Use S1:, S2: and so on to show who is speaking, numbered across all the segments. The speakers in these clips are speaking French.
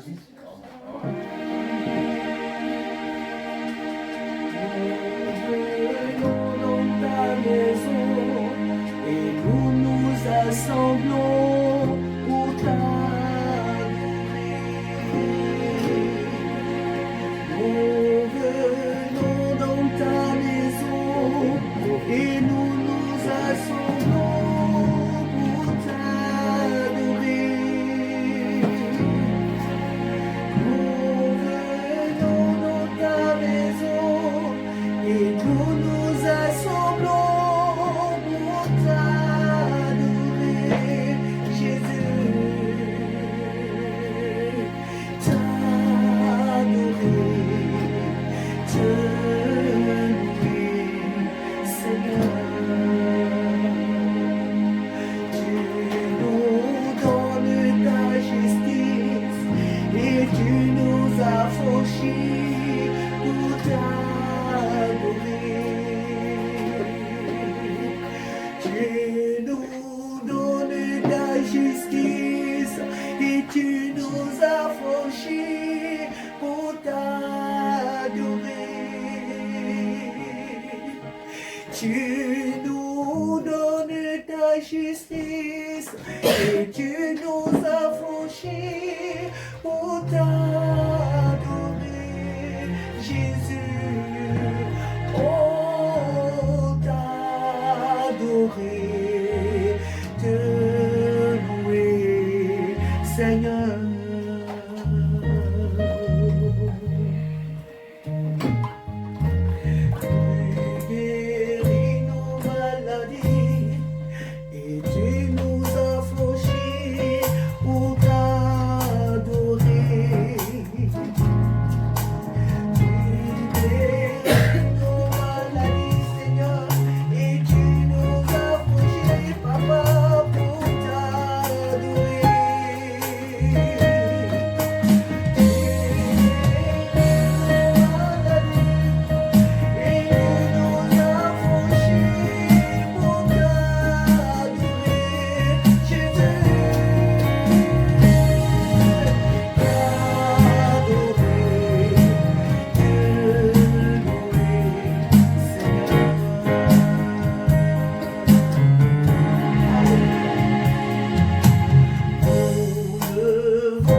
S1: Venons dans ta maison et nous nous assemblons pour t'adorer. Nous venons dans ta maison et nous nous assemblons pour t'adorer. Nous venons dans ta maison et nous nous assemblons pour t'adorer, Jésus, te louer, Seigneur. Tu nous donnes ta justice et tu nous as franchis pour t'adorer. Tu nous donnes ta justice et tu nous as franchis pour t'adorer. Tu nous donnes ta justice et tu nous as franchis pour t'adorer, Jésus. Oh, t'adorer, te louer, Seigneur. Tu guéris nos maladies et tu nous as franchis pour t'adorer. Tu guéris nos maladies, Seigneur, et tu nous as franchis, Papa, pour t'adorer. Tu guéris nos maladies et tu nous as franchis pour t'adorer, Jésus. Nous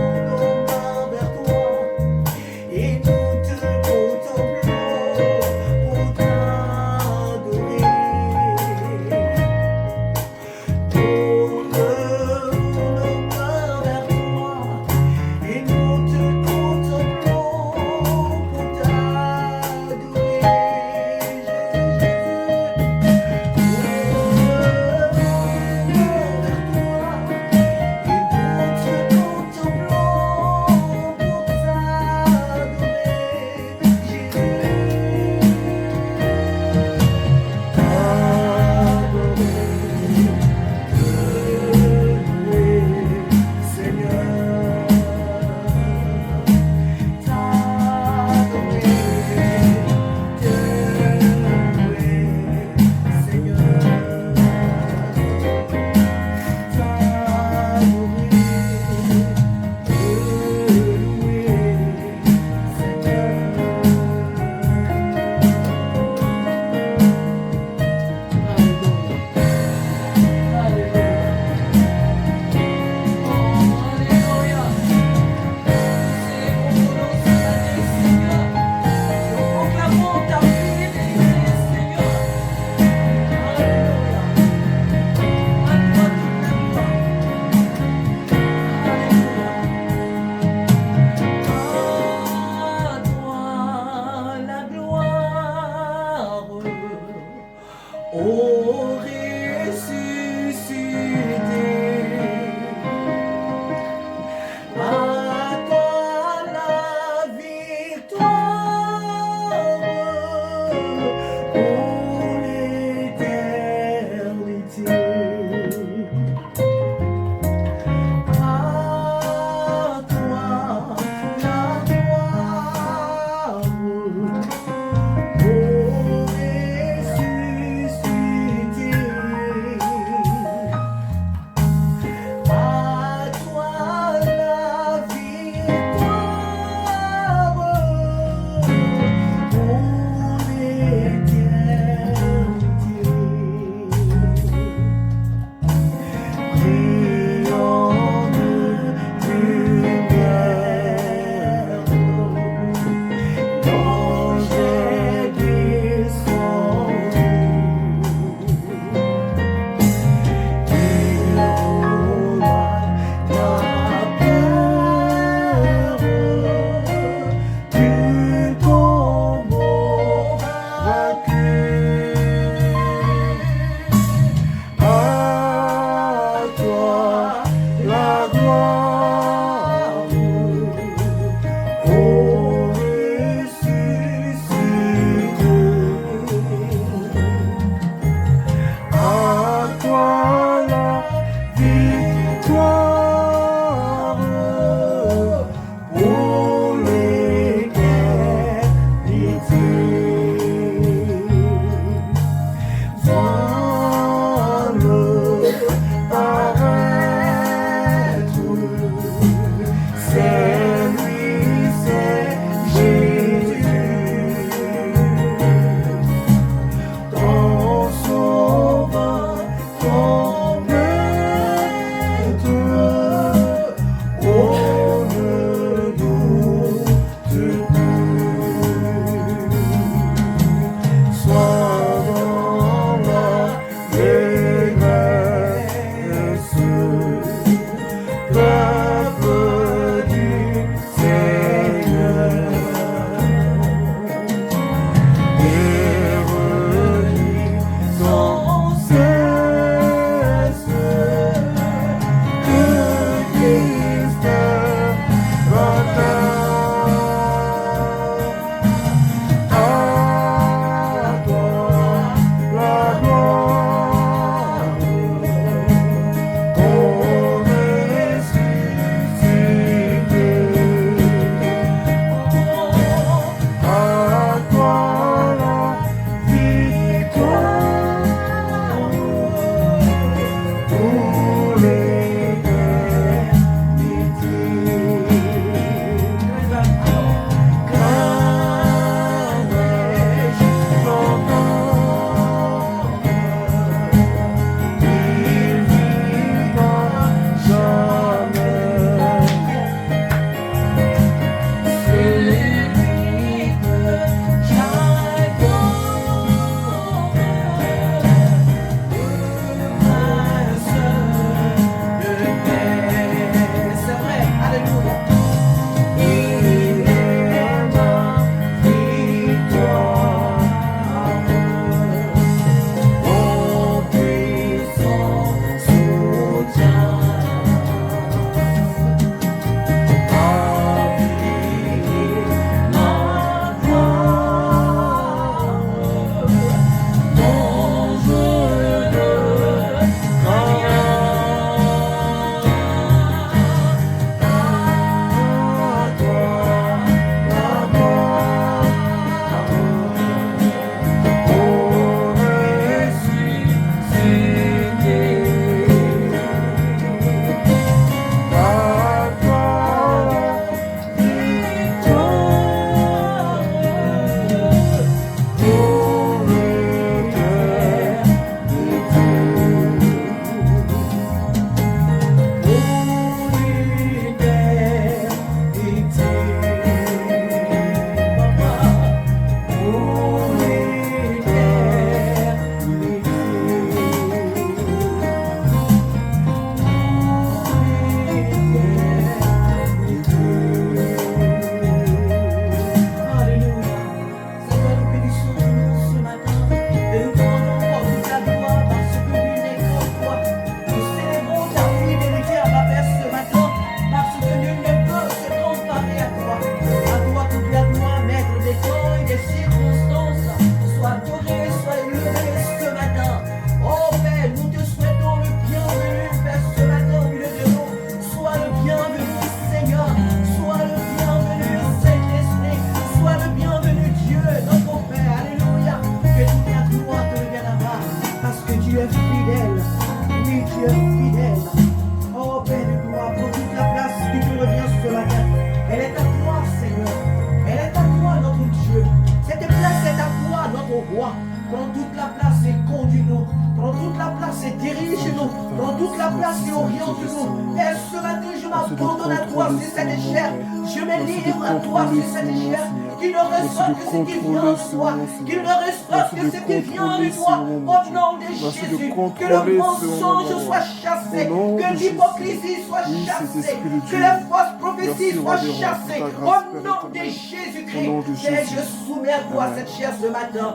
S1: Prends toute la place et conduis-nous. Prends toute la place et dirige-nous. Prends toute la place et oriente-nous. Père, ce matin, je m'abandonne à toi sur cette chair. Je me livre à toi sur cette chair. Qu'il ne reçoive que ce qui vient de toi. Qu'il ne reçoive que ce qui vient de toi. Au nom de Jésus. Que le mensonge soit chassé. Que l'hypocrisie soit chassée. Que les fausses prophéties soient chassées. Au nom de Jésus-Christ. Et je soumets à toi cette chair ce matin.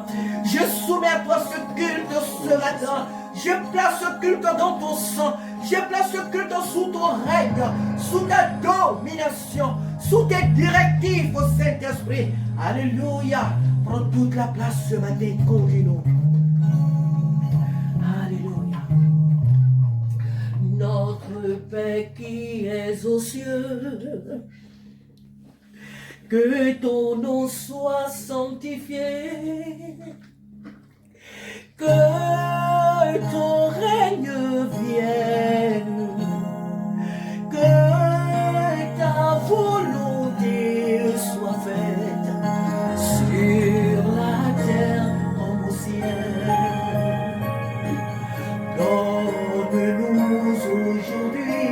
S1: Je soumets à toi ce culte ce matin. Je place ce culte dans ton sang. Je place ce culte sous ton règne, sous ta domination, sous tes directives au Saint-Esprit. Alléluia. Prends toute la place ce matin. Conduis-nous. Alléluia. Notre Père qui es aux cieux, que ton nom soit sanctifié. Que ton règne vienne, que ta volonté soit faite sur la terre comme au ciel. Donne-nous aujourd'hui,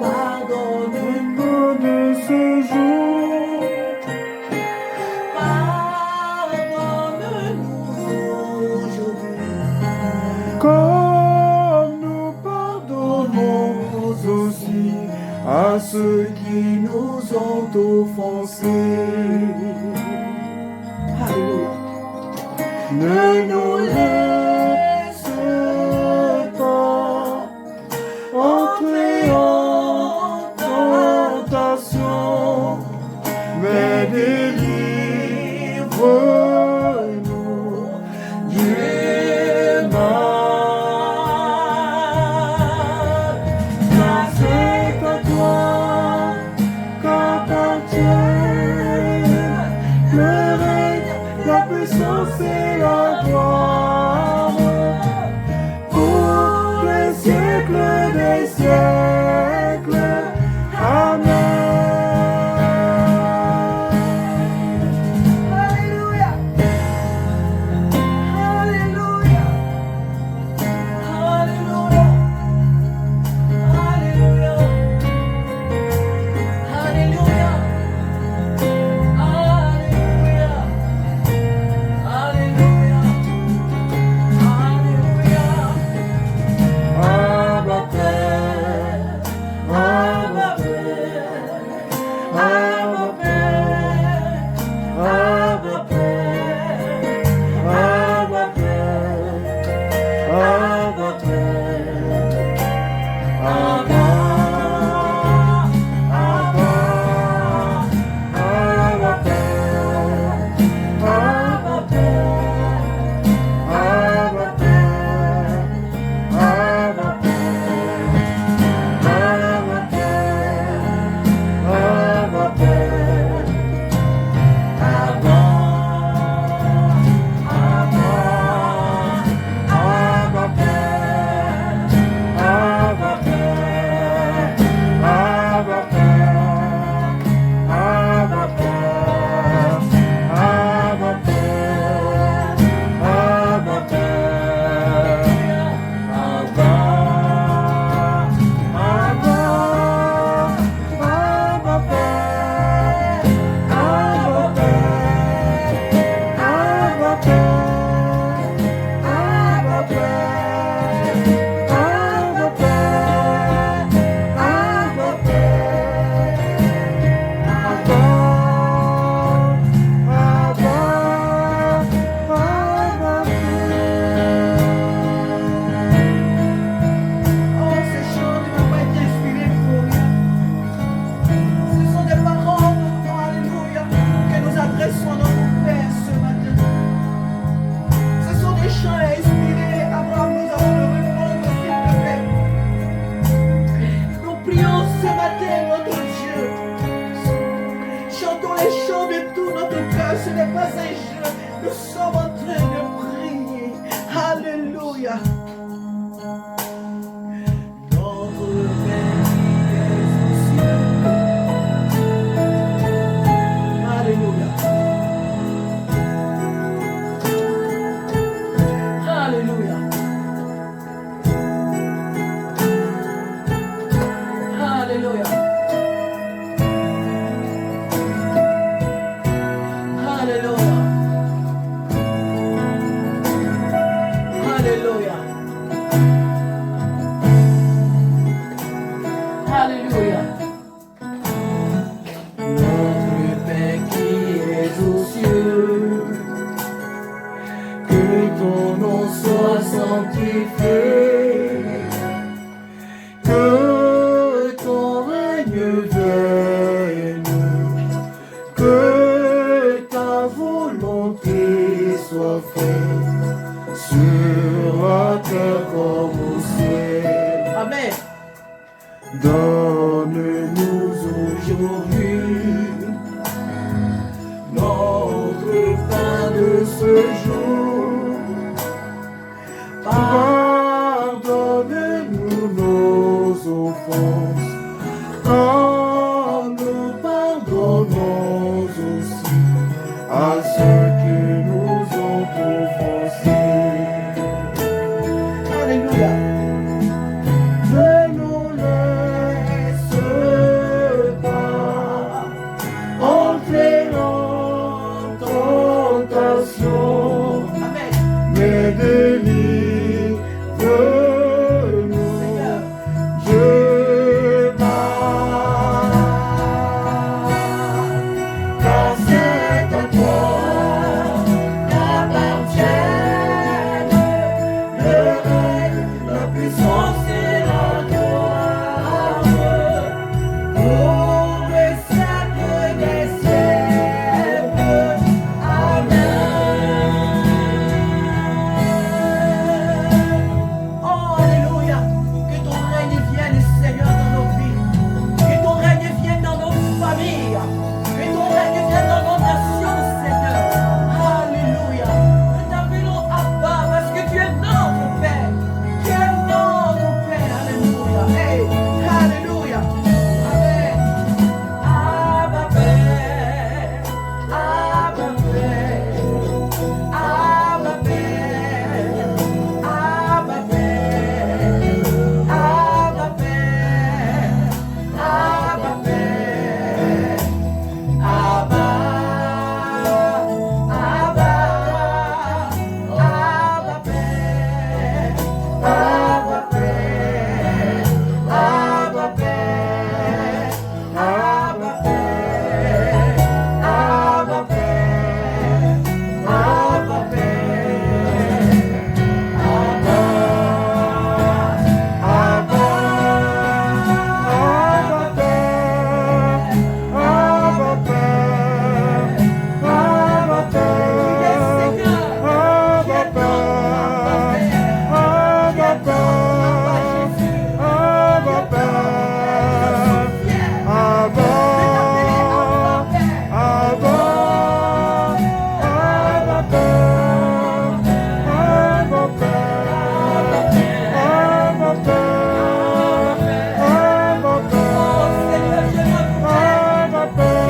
S1: pardonne-nous de ce jour. Comme nous pardonnons aussi à ceux qui nous ont offensés. Alléluia. Ne nous laisse pas entrer en tentation, mais délivre-nous du mal. C'est la gloire pour les siècles des siècles. Amen. Alléluia. Alléluia. Alléluia. Alléluia. Alléluia. Ce n'est pas un jeu, nous sommes en train de prier. Alléluia. Notre Père qui es aux cieux. Alléluia. Alléluia. Alléluia. Alléluia. Alléluia. Notre Père qui es aux cieux, que ton nom soit sanctifié, que ton règne vienne, que ta volonté soit faite sur la terre comme au ciel. Amen. Donne-nous aujourd'hui notre pain de ce jour. Pardonne-nous nos offenses, comme nous pardonnons aussi à ceux qui nous ont offensés. Alléluia. Ne nous laisse pas entrer en tentation. Amen. Mais délivre-nous, Dieu mal. Car c'est à toi qu'appartiennent le règne, la puissance et la gloire pour le siècle des siècles. Amen. Oh, alléluia. Que ton règne vienne, Seigneur, dans nos vies. Que ton règne vienne dans nos familles. Que ton règne vienne dans nos nations, Seigneur. Alléluia. Nous t'appelons Abba parce que tu es notre Père. Tu es notre Père. Alléluia. Hey, alléluia. Amen. Abba Père. Abba Père. Abba Père. Abba Père. Abba Père. Abba Père. Abba. Abba. Abba Père. Abba Père. Abba Père. Abba Père. Abba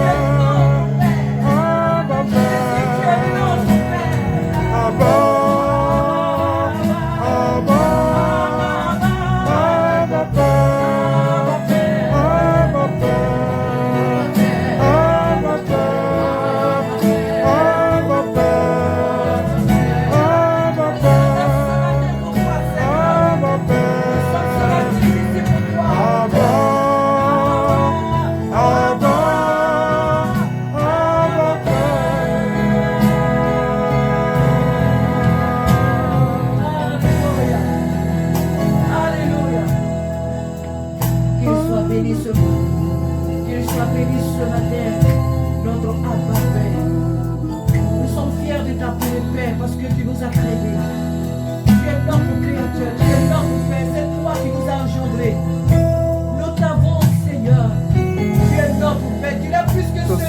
S1: Père. Abba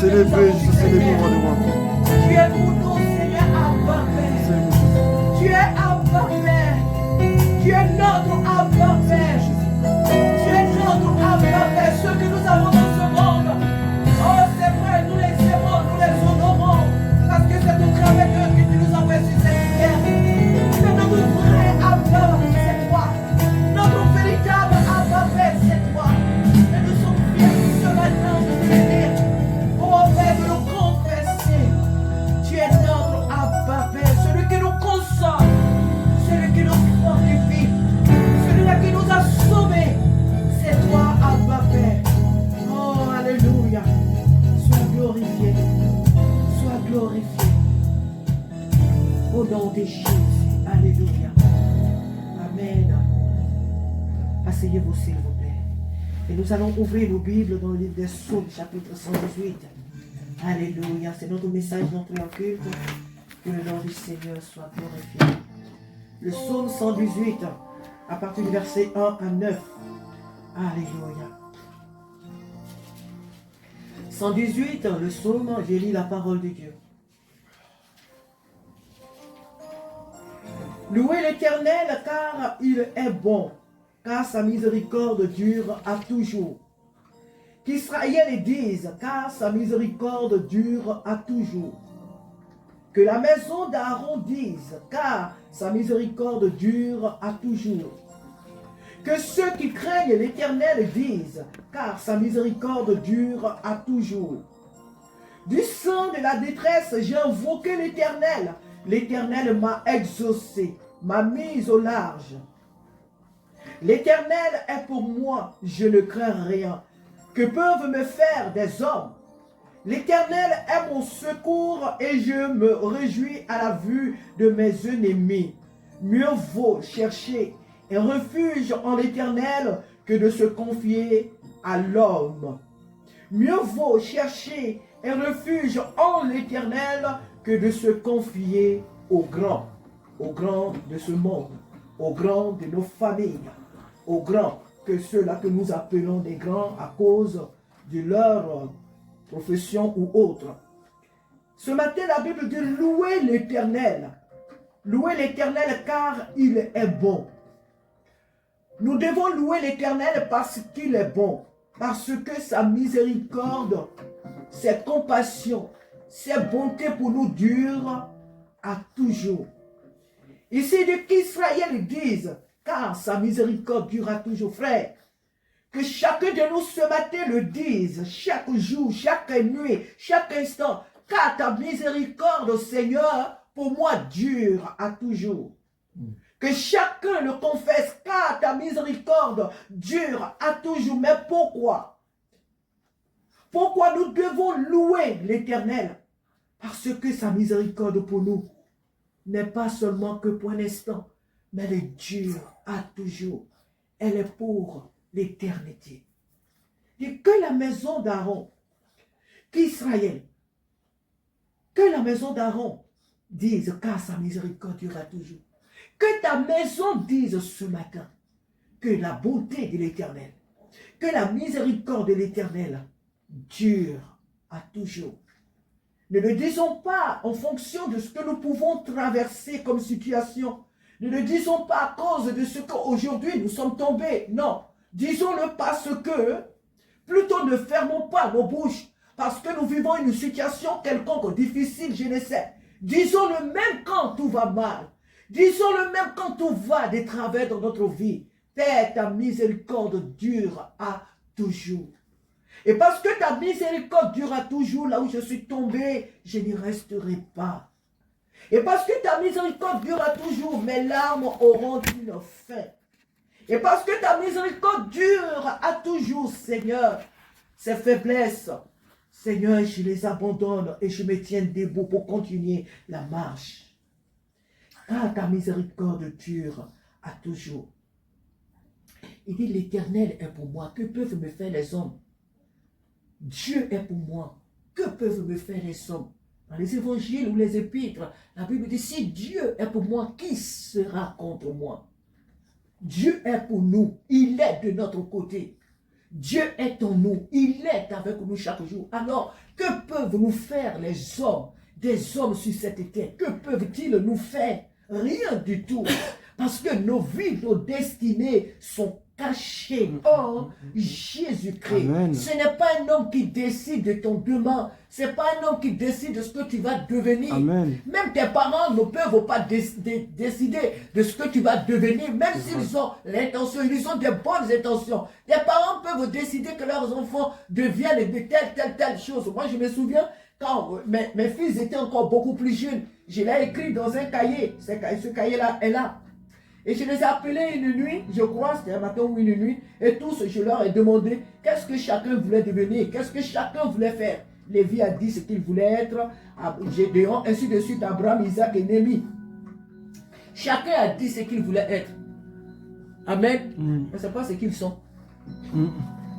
S2: célébrer, je célèbre mon nom.
S1: Tu es pour nous, Seigneur, Abba Père. Tu es Abba Père. Tu es notre Abba Père. Tu es notre Abba Père. Ce que nous avons dans ce monde. Oh, c'est vrai, nous les aimons, nous les honorons. Parce que c'est au travers d'eux que tu nous envoies sur cette terre. Mais notre vrai Abba, c'est toi. Notre véritable Abba Père, c'est toi. Et nous sommes nom de Jésus. Alléluia. Amen. Asseyez-vous s'il vous plaît. Et nous allons ouvrir nos Bibles dans le livre des Psaumes, chapitre 118. Alléluia. C'est notre message d'entrée en culte. Que le nom du Seigneur soit glorifié. Le psaume 118, à partir du verset 1 à 9. Alléluia. 118, le psaume, j'ai lu la parole de Dieu. Louez l'Éternel car il est bon, car sa miséricorde dure à toujours. Qu'Israël dise, car sa miséricorde dure à toujours. Que la maison d'Aaron dise, car sa miséricorde dure à toujours. Que ceux qui craignent l'Éternel disent, car sa miséricorde dure à toujours. Du sein de la détresse, j'ai invoqué l'Éternel. L'Éternel m'a exaucé, m'a mis au large. L'Éternel est pour moi, je ne crains rien. Que peuvent me faire des hommes? L'Éternel est mon secours et je me réjouis à la vue de mes ennemis. Mieux vaut chercher un refuge en l'Éternel que de se confier à l'homme. Mieux vaut chercher un refuge en l'Éternel que de se confier aux grands de ce monde, aux grands de nos familles, aux grands que ceux-là que nous appelons des grands à cause de leur profession ou autre. Ce matin, la Bible dit louer l'Éternel. Louer l'Éternel car il est bon. Nous devons louer l'Éternel parce qu'il est bon. Parce que sa miséricorde, ses compassions, ses bontés pour nous durent à toujours. Ici, de qu'Israël dise, car sa miséricorde dure à toujours, frère. Que chacun de nous ce matin le dise, chaque jour, chaque nuit, chaque instant, car ta miséricorde, Seigneur, pour moi dure à toujours. Que chacun le confesse, car ta miséricorde dure à toujours. Mais pourquoi? Pourquoi nous devons louer l'Éternel? Parce que sa miséricorde pour nous n'est pas seulement que pour un instant, mais elle dure à toujours. Elle est pour l'éternité. Et que la maison d'Aaron, qu'Israël, que la maison d'Aaron dise, car sa miséricorde durera toujours. Que ta maison dise ce matin que la bonté de l'Éternel, que la miséricorde de l'Éternel dure à toujours. Ne le disons pas en fonction de ce que nous pouvons traverser comme situation. Ne le disons pas à cause de ce qu'aujourd'hui nous sommes tombés. Non. Disons-le parce que, plutôt ne fermons pas nos bouches, parce que nous vivons une situation quelconque difficile, je ne sais. Disons-le même quand tout va mal. Disons-le même quand tout va des travers dans notre vie. Père, ta miséricorde dure à toujours. Et parce que ta miséricorde dure à toujours, là où je suis tombé, je n'y resterai pas. Et parce que ta miséricorde dure à toujours, mes larmes auront une fin. Et parce que ta miséricorde dure à toujours, Seigneur, ces faiblesses, Seigneur, je les abandonne et je me tiens debout pour continuer la marche. Car ta miséricorde dure à toujours. Il dit, l'Éternel est pour moi. Que peuvent me faire les hommes? Dieu est pour moi. Que peuvent me faire les hommes? Dans les évangiles ou les épîtres, la Bible dit, si Dieu est pour moi, qui sera contre moi? Dieu est pour nous, il est de notre côté. Dieu est en nous, il est avec nous chaque jour. Alors, que peuvent nous faire les hommes, des hommes sur cette terre? Que peuvent-ils nous faire? Rien du tout. Parce que nos vies, nos destinées sont cachées en Jésus-Christ. Ce n'est pas un homme qui décide de ton demain. Ce n'est pas un homme qui décide de ce que tu vas devenir.
S2: Amen.
S1: Même tes parents ne peuvent pas décider de ce que tu vas devenir. Même s'ils ont l'intention, ils ont des bonnes intentions. Tes parents peuvent décider que leurs enfants deviennent de telle chose. Moi, je me souviens, quand mes fils étaient encore beaucoup plus jeunes, je l'ai écrit dans un cahier. Ce cahier-là est là. Et je les ai appelés une nuit, je crois, c'était un matin ou une nuit, et tous, je leur ai demandé qu'est-ce que chacun voulait devenir, qu'est-ce que chacun voulait faire. Lévi a dit ce qu'il voulait être, Gédéon, ainsi de suite, Abraham, Isaac et Némi. Chacun a dit ce qu'il voulait être. Amen. Mais ce n'est pas ce qu'ils sont.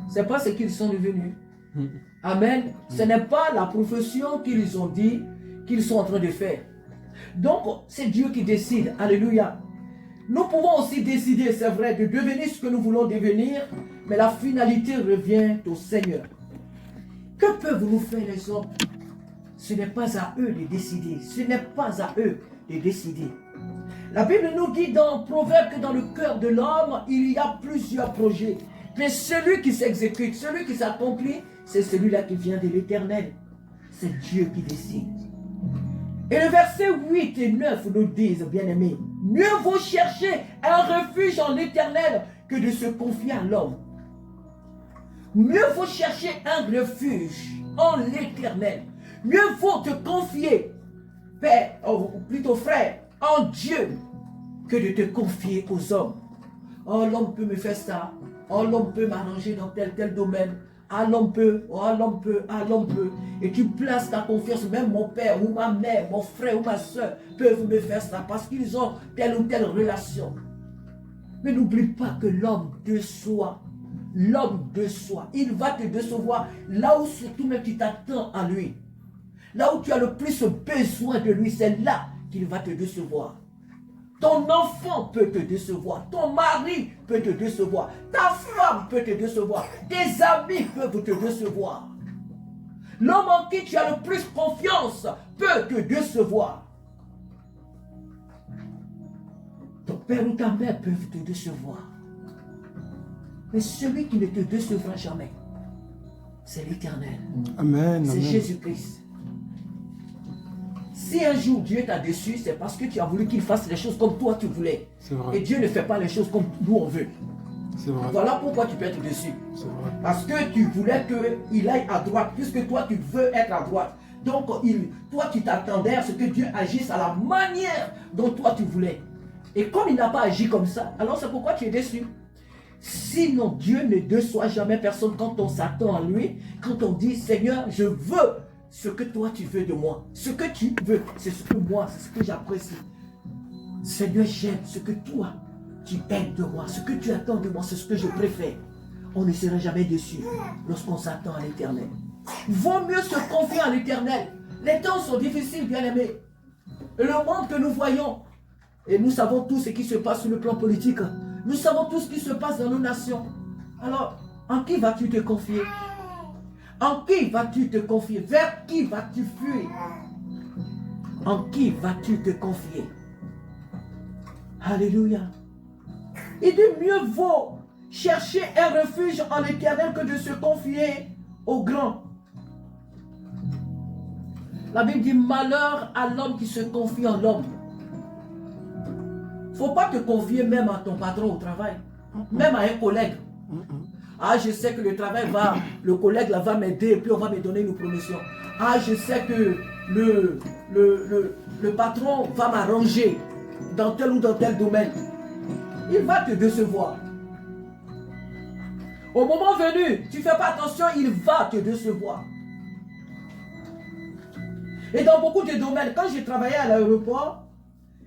S1: Ce n'est pas ce qu'ils sont devenus. Amen. Ce n'est pas la profession qu'ils ont dit qu'ils sont en train de faire. Donc, c'est Dieu qui décide. Alléluia. Nous pouvons aussi décider, c'est vrai, de devenir ce que nous voulons devenir, mais la finalité revient au Seigneur. Que peuvent nous faire les hommes? Ce n'est pas à eux de décider. Ce n'est pas à eux de décider. La Bible nous dit dans Proverbe que dans le cœur de l'homme, il y a plusieurs projets. Mais celui qui s'exécute, celui qui s'accomplit, c'est celui-là qui vient de l'Éternel. C'est Dieu qui décide. Et le verset 8 et 9 nous disent, bien-aimés, mieux vaut chercher un refuge en l'Éternel que de se confier à l'homme. Mieux vaut chercher un refuge en l'Éternel. Mieux vaut te confier, père, ou plutôt frère, en Dieu, que de te confier aux hommes. Oh, l'homme peut me faire ça. Oh, l'homme peut m'arranger dans tel domaine. Ah, l'homme peut, oh, l'homme peut, ah, l'homme peut. Et tu places ta confiance, même mon père ou ma mère, mon frère ou ma soeur peuvent me faire ça parce qu'ils ont telle ou telle relation. Mais n'oublie pas que l'homme de soi, il va te décevoir là où surtout même tu t'attends à lui. Là où tu as le plus besoin de lui, c'est là qu'il va te décevoir. Ton enfant peut te décevoir, ton mari peut te décevoir, ta femme peut te décevoir, tes amis peuvent te décevoir. L'homme en qui tu as le plus confiance peut te décevoir. Ton père ou ta mère peuvent te décevoir. Mais celui qui ne te décevra jamais, c'est l'Éternel.
S2: Amen.
S1: C'est Jésus-Christ. Si un jour Dieu t'a déçu, c'est parce que tu as voulu qu'il fasse les choses comme toi tu voulais.
S2: Vrai.
S1: Et Dieu ne fait pas les choses comme nous on veut.
S2: Vrai.
S1: Voilà pourquoi tu peux être déçu.
S2: Vrai.
S1: Parce que tu voulais qu'il aille à droite, puisque toi tu veux être à droite. Donc toi tu t'attendais à ce que Dieu agisse à la manière dont toi tu voulais. Et comme il n'a pas agi comme ça, alors c'est pourquoi tu es déçu. Sinon Dieu ne déçoit jamais personne quand on s'attend à lui, quand on dit Seigneur, je veux ce que toi tu veux de moi. Ce que tu veux, c'est ce que moi, c'est ce que j'apprécie. Seigneur, j'aime ce que toi tu aimes de moi. Ce que tu attends de moi, c'est ce que je préfère. On ne sera jamais déçu lorsqu'on s'attend à l'Éternel. Vaut mieux se confier à l'Éternel. Les temps sont difficiles, bien-aimés. Et le monde que nous voyons, et nous savons tout ce qui se passe sur le plan politique. Nous savons tout ce qui se passe dans nos nations. Alors, en qui vas-tu te confier? En qui vas-tu te confier? Vers qui vas-tu fuir? En qui vas-tu te confier? Alléluia. Il dit mieux vaut chercher un refuge en l'Éternel que de se confier aux grands. La Bible dit malheur à l'homme qui se confie en l'homme. Il ne faut pas te confier même à ton patron au travail, même à un collègue. Ah, je sais que le collègue là va m'aider et puis on va me donner une promotion. Ah, je sais que le patron va m'arranger dans tel ou dans tel domaine. Il va te décevoir. Au moment venu, tu ne fais pas attention, il va te décevoir. Et dans beaucoup de domaines, quand j'ai travaillé à l'aéroport,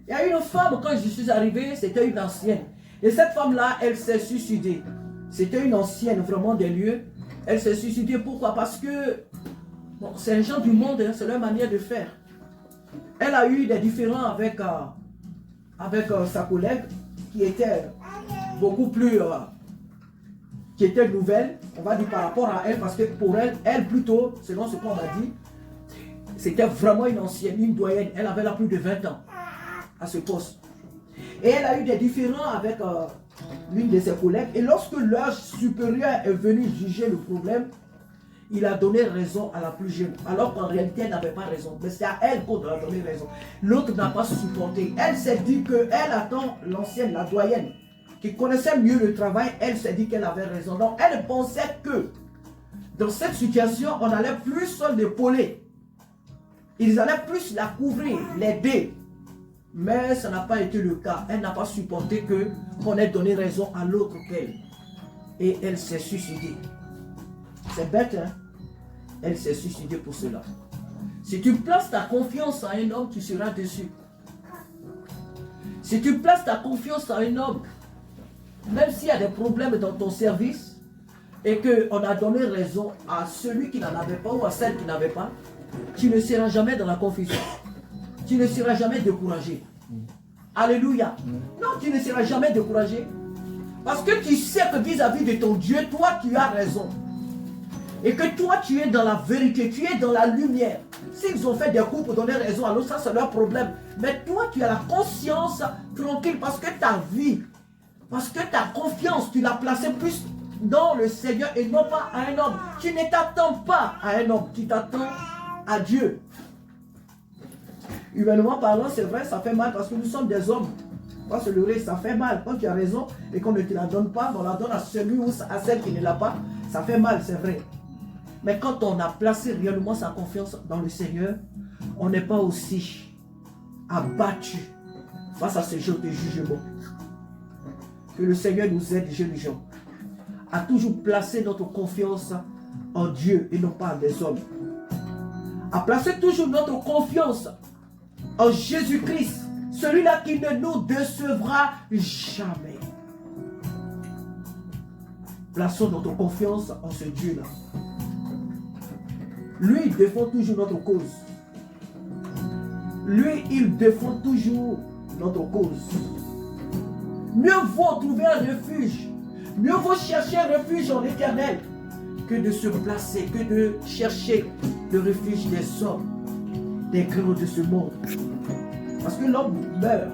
S1: il y a une femme, quand je suis arrivé, c'était une ancienne. Et cette femme-là, elle s'est suicidée. C'était une ancienne vraiment des lieux. Elle s'est suicidée. Pourquoi? Parce que bon, c'est un gens du monde, hein, c'est leur manière de faire. Elle a eu des différends avec sa collègue qui était beaucoup plus... qui était nouvelle, on va dire par rapport à elle, parce que pour elle plutôt, selon ce qu'on m'a dit, c'était vraiment une ancienne, une doyenne. Elle avait là plus de 20 ans à ce poste. Et elle a eu des différends avec l'une de ses collègues. Et lorsque leur supérieur est venu juger le problème, il a donné raison à la plus jeune. Alors qu'en réalité, elle n'avait pas raison. Mais c'est à elle qu'on a donné raison. L'autre n'a pas supporté. Elle s'est dit qu'elle attend l'ancienne, la doyenne, qui connaissait mieux le travail. Elle s'est dit qu'elle avait raison. Donc elle pensait que dans cette situation, on allait plus l'épauler. Ils allaient plus la couvrir, l'aider. Mais ça n'a pas été le cas. Elle n'a pas supporté qu'on ait donné raison à l'autre qu'elle. Et elle s'est suicidée. C'est bête, hein? Elle s'est suicidée pour cela. Si tu places ta confiance à un homme, tu seras déçu. Si tu places ta confiance à un homme, même s'il y a des problèmes dans ton service, et qu'on a donné raison à celui qui n'en avait pas ou à celle qui n'avait pas, tu ne seras jamais dans la confusion. Tu ne seras jamais découragé. Alléluia. Non, tu ne seras jamais découragé. Parce que tu sais que vis-à-vis de ton Dieu, toi, tu as raison. Et que toi, tu es dans la vérité, tu es dans la lumière. S'ils ont fait des coups pour donner raison à l'autre, ça c'est leur problème. Mais toi, tu as la conscience tranquille parce que ta vie, parce que ta confiance, tu l'as placée plus dans le Seigneur et non pas à un homme. Tu ne t'attends pas à un homme, tu t'attends à Dieu. Humainement parlant, c'est vrai, ça fait mal parce que nous sommes des hommes. Pas se leurrer, ça fait mal. Quand tu as raison et qu'on ne te la donne pas, on la donne à celui ou à celle qui ne l'a pas, ça fait mal, c'est vrai. Mais quand on a placé réellement sa confiance dans le Seigneur, on n'est pas aussi abattu face à ce genre de jugement. Que le Seigneur nous aide, jeunes gens, à toujours placer notre confiance en Dieu et non pas en des hommes. À placer toujours notre confiance en Jésus-Christ, celui-là qui ne nous décevra jamais. Plaçons notre confiance en ce Dieu-là. Lui, il défend toujours notre cause. Lui, il défend toujours notre cause. Mieux vaut trouver un refuge. Mieux vaut chercher un refuge en l'Éternel que de se placer, que de chercher le refuge des hommes, des grands de ce monde. Parce que l'homme meurt,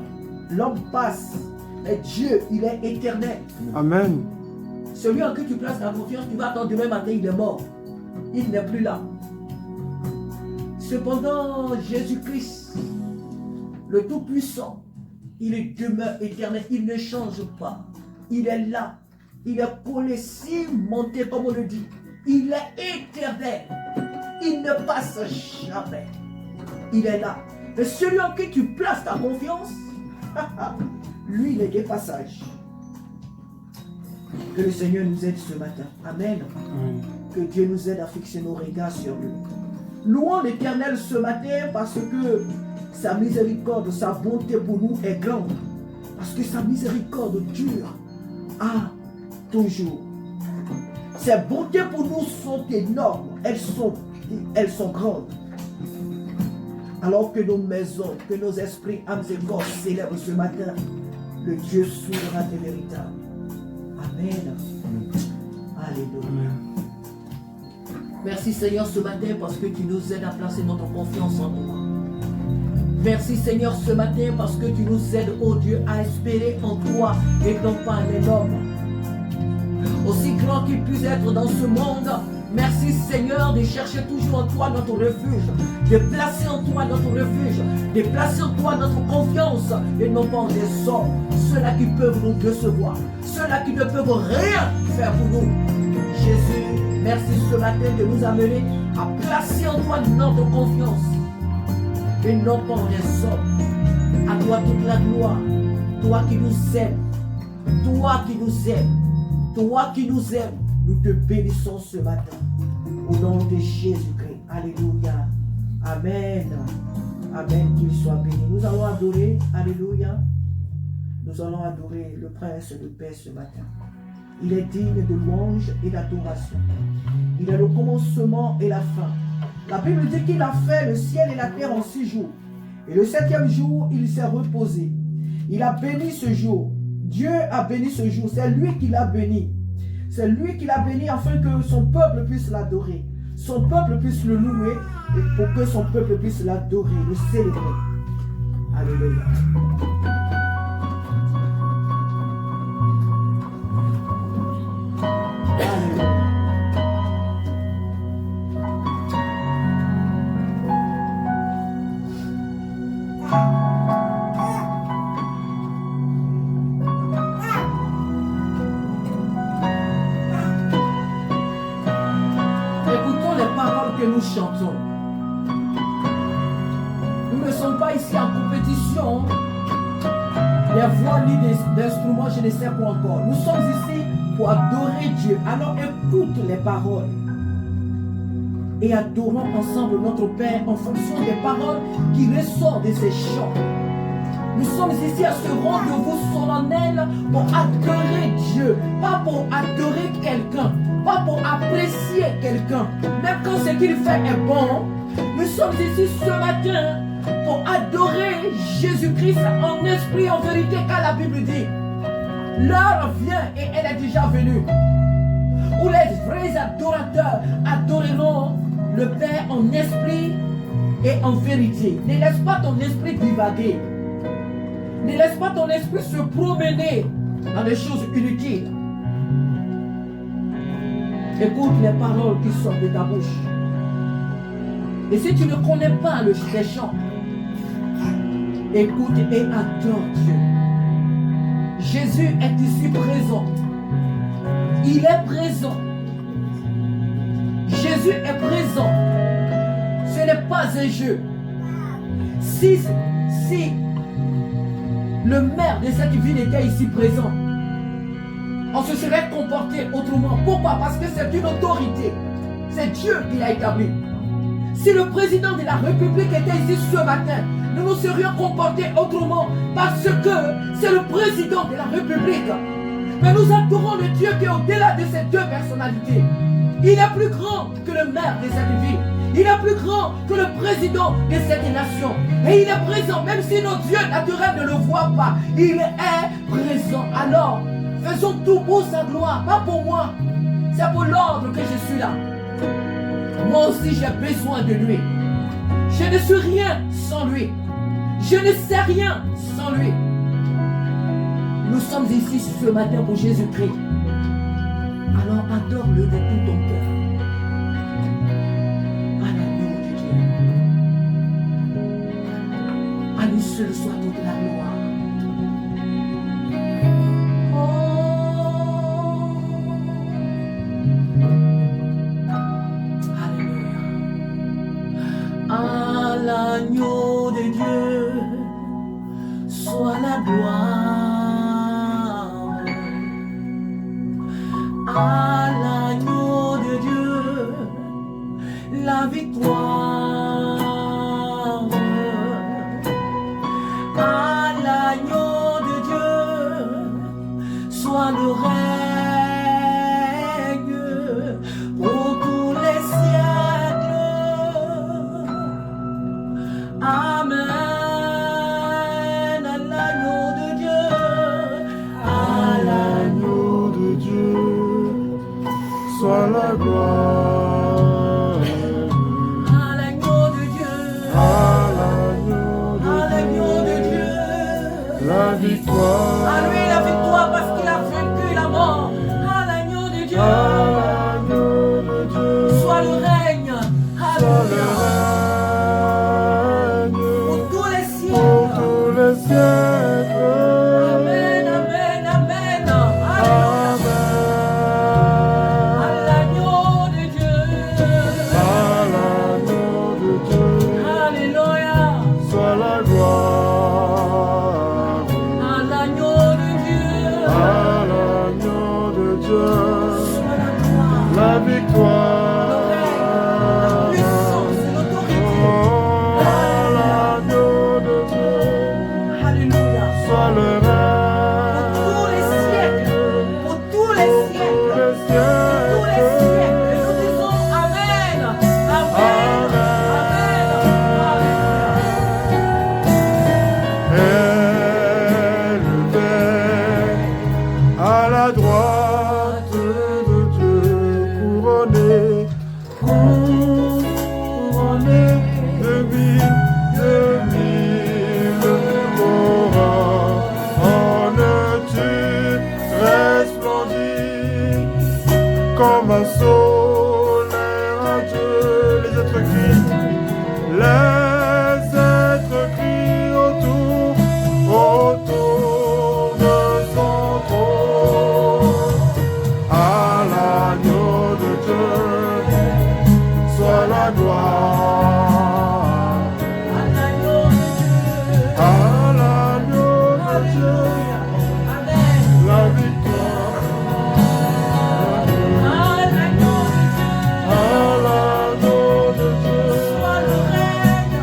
S1: l'homme passe, mais Dieu, il est éternel.
S2: Amen.
S1: Celui en qui tu places ta confiance, tu vas attendre demain matin, il est mort. Il n'est plus là. Cependant, Jésus-Christ, le Tout-Puissant, il demeure éternel, il ne change pas. Il est là. Il est collé, cimenté, comme on le dit. Il est éternel. Il ne passe jamais. Il est là. Mais celui en qui tu places ta confiance, lui, il est des passages. Que le Seigneur nous aide ce matin. Amen. Que Dieu nous aide à fixer nos regards sur lui. Louons l'Éternel ce matin parce que sa miséricorde, sa bonté pour nous est grande. Parce que sa miséricorde dure à toujours. Ses bontés pour nous sont énormes. Elles sont grandes. Alors que nos maisons, que nos esprits, âmes et corps s'élèvent ce matin, le Dieu souverain et véritable. Amen. Alléluia. Merci Seigneur ce matin parce que tu nous aides à placer notre confiance en toi. Merci Seigneur ce matin parce que tu nous aides, oh Dieu, à espérer en toi et non pas en un homme. Aussi grand qu'il puisse être dans ce monde, merci Seigneur de chercher toujours en toi notre refuge, de placer en toi notre refuge, de placer en toi notre confiance et non pas en des hommes, ceux-là qui peuvent nous décevoir, ceux-là qui ne peuvent rien faire pour nous. Jésus, merci ce matin de nous amener à placer en toi notre confiance et non pas en des hommes. À toi toute la gloire, toi qui nous aimes, toi qui nous aimes, toi qui nous aimes, nous te bénissons ce matin. Au nom de Jésus-Christ. Alléluia. Amen. Amen. Qu'il soit béni. Nous allons adorer. Alléluia. Nous allons adorer le Prince de paix ce matin. Il est digne de louange et d'adoration. Il est le commencement et la fin. La Bible dit qu'il a fait le ciel et la terre en 6 jours. Et le 7e jour, il s'est reposé. Il a béni ce jour. Dieu a béni ce jour. C'est lui qui l'a béni. C'est lui qui l'a béni afin que son peuple puisse l'adorer. Son peuple puisse le louer et pour que son peuple puisse l'adorer, le célébrer. Alléluia. Nous chantons. Nous ne sommes pas ici en compétition. Les voix ni d'instruments, je ne sais quoi encore. Nous sommes ici pour adorer Dieu. Alors écoute les paroles. Et adorons ensemble notre Père en fonction des paroles qui ressortent de ces chants. Nous sommes ici à ce rendez-vous solennel pour adorer Dieu, pas pour adorer quelqu'un, pas pour apprécier quelqu'un, même quand ce qu'il fait est bon. Nous sommes ici ce matin pour adorer Jésus-Christ en esprit, en vérité, car la Bible dit, l'heure vient et elle est déjà venue, où les vrais adorateurs adoreront le Père en esprit et en vérité. Ne laisse pas ton esprit divaguer. Ne laisse pas ton esprit se promener dans des choses inutiles. Écoute les paroles qui sortent de ta bouche. Et si tu ne connais pas les chants, écoute et adore Dieu. Jésus est ici présent. Il est présent. Jésus est présent. Ce n'est pas un jeu. Si le maire de cette ville était ici présent, on se serait comporté autrement. Pourquoi? Parce que c'est une autorité. C'est Dieu qui l'a établi. Si le président de la République était ici ce matin, nous nous serions comportés autrement parce que c'est le président de la République. Mais nous adorons le Dieu qui est au-delà de ces deux personnalités. Il est plus grand que le maire de cette ville. Il est plus grand que le président de cette nation. Et il est présent, même si nos dieux naturels ne le voient pas. Il est présent. Alors, faisons tout pour sa gloire, pas pour moi. C'est pour l'ordre que je suis là. Moi aussi, j'ai besoin de lui. Je ne suis rien sans lui. Je ne sais rien sans lui. Nous sommes ici ce matin pour Jésus-Christ. Alors adore-le de tout ton cœur. À l'agneau de Dieu. À lui seul soit toute la gloire. Alléluia. À l'agneau de Dieu soit la gloire. À l'agneau de Dieu, la victoire. À l'agneau de Dieu, soit le règne pour tous les siècles. Amen. À l'agneau de Dieu, à l'agneau de Dieu,
S2: soit la gloire.
S1: à l'agneau de Dieu,
S2: À l'agneau
S1: de Dieu.
S2: la victoire.
S1: À lui la victoire parce qu'il a vaincu la mort. À l'agneau de Dieu,
S2: À l'agneau de Dieu,
S1: soit le règne.
S2: soit le
S1: Alléluia.
S2: règne
S1: Pour tous les
S2: pour
S1: siècles.
S2: tous les siècles.
S1: Amen, amen, amen. Alléluia. À l'agneau de Dieu.
S2: À l'agneau de Dieu,
S1: Alléluia.
S2: soit la gloire.
S1: À l'agneau de Dieu.
S2: À l'agneau de Dieu,
S1: Soit la gloire.
S2: la victoire.
S1: Le règne, la puissance et l'autorité.
S2: À l'agneau de Dieu,
S1: Alléluia.
S2: soit le
S1: Pour tous les siècles. Pour tous les siècles.
S2: les siècles.
S1: Tous les siècles. Et nous disons Amen. Amen. Amen.
S2: Élevé à la droite de Dieu, couronné de mille couronnes, en tu resplendis comme un soleil radieux. Les êtres crient autour de son trône. À l'agneau de Dieu, soit la gloire.
S1: À l'agneau de Dieu.
S2: À l'agneau de Dieu,
S1: Amen.
S2: la victoire.
S1: À l'agneau de Dieu.
S2: À l'agneau de Dieu,
S1: Soit le règne.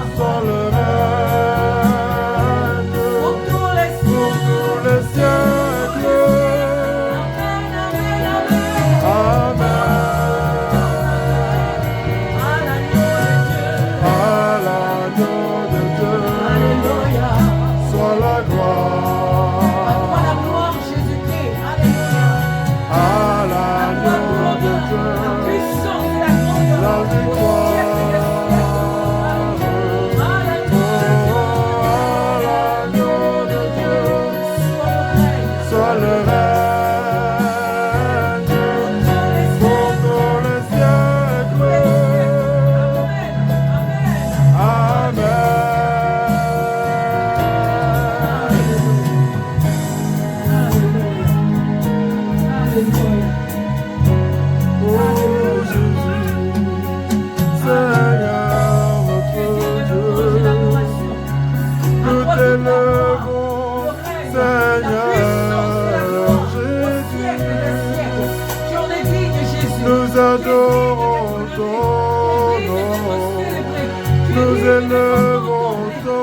S2: élevons ton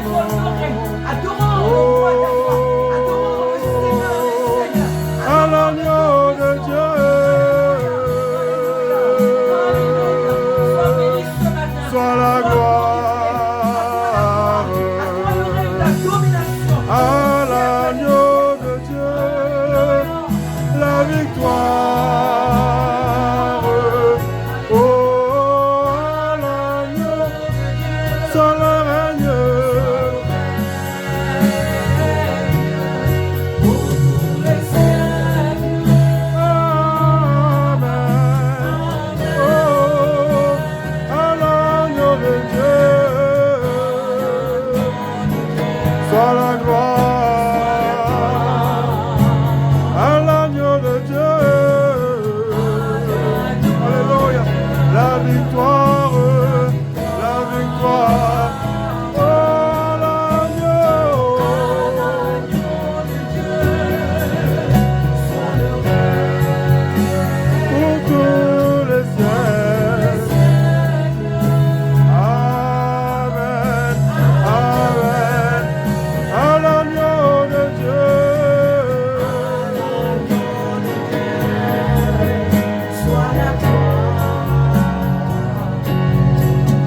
S2: nom. À l'agneau de Dieu, soit la gloire. À l'agneau de Dieu, la victoire. Oh, à l'agneau, soit le règne. Soit la gloire à l'agneau de Dieu. Alléluia. La victoire, la victoire. Oh, l'agneau. Pour tous les siècles. Amen. Amen. À l'agneau de Dieu,